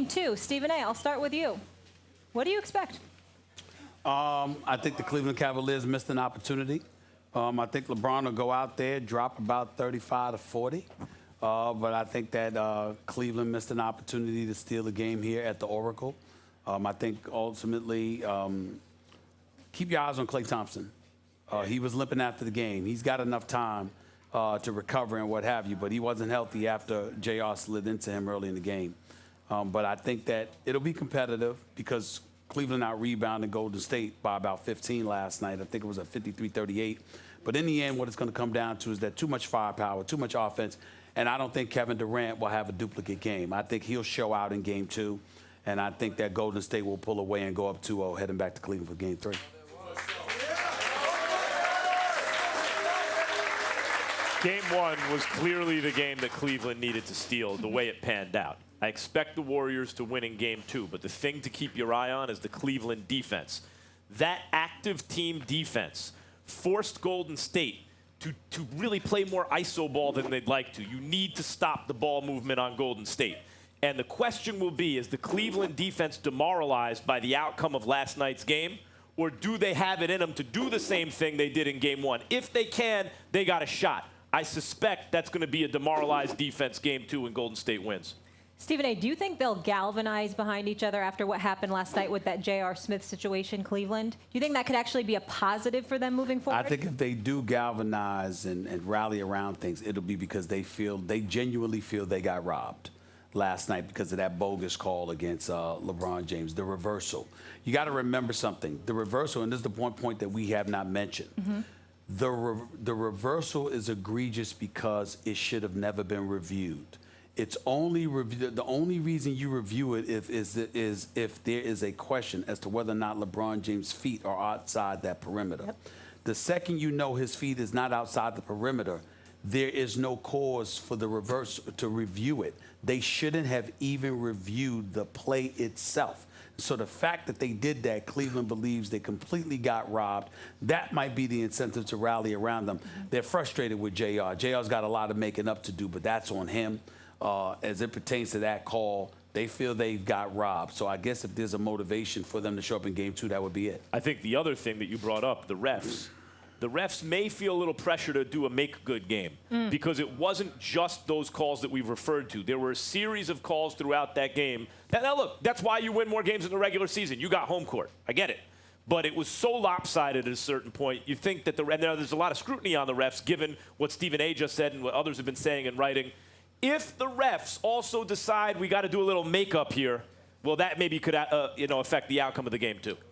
Game 2. Stephen A., I'll start with you. What do you expect? I think the Cleveland Cavaliers missed an opportunity. I think LeBron will go out there, drop about 35 to 40. But I think that Cleveland missed an opportunity to steal the game here at the Oracle. I think ultimately, keep your eyes on Klay Thompson. He was limping after the game. He's got enough time to recover and what have you, but he wasn't healthy after JR slid into him early in the game. But I think that it'll be competitive because Cleveland out-rebounded Golden State by about 15 last night. I think it was a 53-38. But in the end, what it's going to come down to is that too much firepower, too much offense, and I don't think Kevin Durant will have a duplicate game. I think he'll show out in Game 2, and I think that Golden State will pull away and go up 2-0, heading back to Cleveland for Game 3. Game 1 was clearly the game that Cleveland needed to steal, the way it panned out. I expect the Warriors to win in Game 2, but the thing to keep your eye on is the Cleveland defense. That active team defense forced Golden State to really play more iso ball than they'd like to. You need to stop the ball movement on Golden State. And the question will be, is the Cleveland defense demoralized by the outcome of last night's game, or do they have it in them to do the same thing they did in Game 1? If they can, they got a shot. I suspect that's going to be a demoralized defense Game 2 when Golden State wins. Stephen A., do you think they'll galvanize behind each other after what happened last night with that J.R. Smith situation, Cleveland? Do you think that could actually be a positive for them moving forward? I think if they do galvanize and rally around things, it'll be because they genuinely feel they got robbed last night because of that bogus call against LeBron James, the reversal. You got to remember something. The reversal, and this is the point that we have not mentioned. Mm-hmm. The reversal is egregious because it should have never been reviewed. It's only the only reason you review it is if there is a question as to whether or not LeBron James' feet are outside that perimeter. Yep. The second you know his feet is not outside the perimeter, there is no cause for the reverse to review it. They shouldn't have even reviewed the play itself. So the fact that they did that, Cleveland believes they completely got robbed. That might be the incentive to rally around them. They're frustrated with JR. JR's got a lot of making up to do, but that's on him. As it pertains to that call, they feel they've got robbed. So I guess if there's a motivation for them to show up in Game 2, that would be it. I think the other thing that you brought up, the refs. The refs may feel a little pressure to do a make-good game because it wasn't just those calls that we've referred to. There were a series of calls throughout that game. Now, look, that's why you win more games in the regular season. You got home court. I get it. But it was so lopsided at a certain point. You think that there's a lot of scrutiny on the refs, given what Stephen A. just said and what others have been saying and writing. If the refs also decide we got to do a little makeup here, well, that maybe could affect the outcome of the game, too.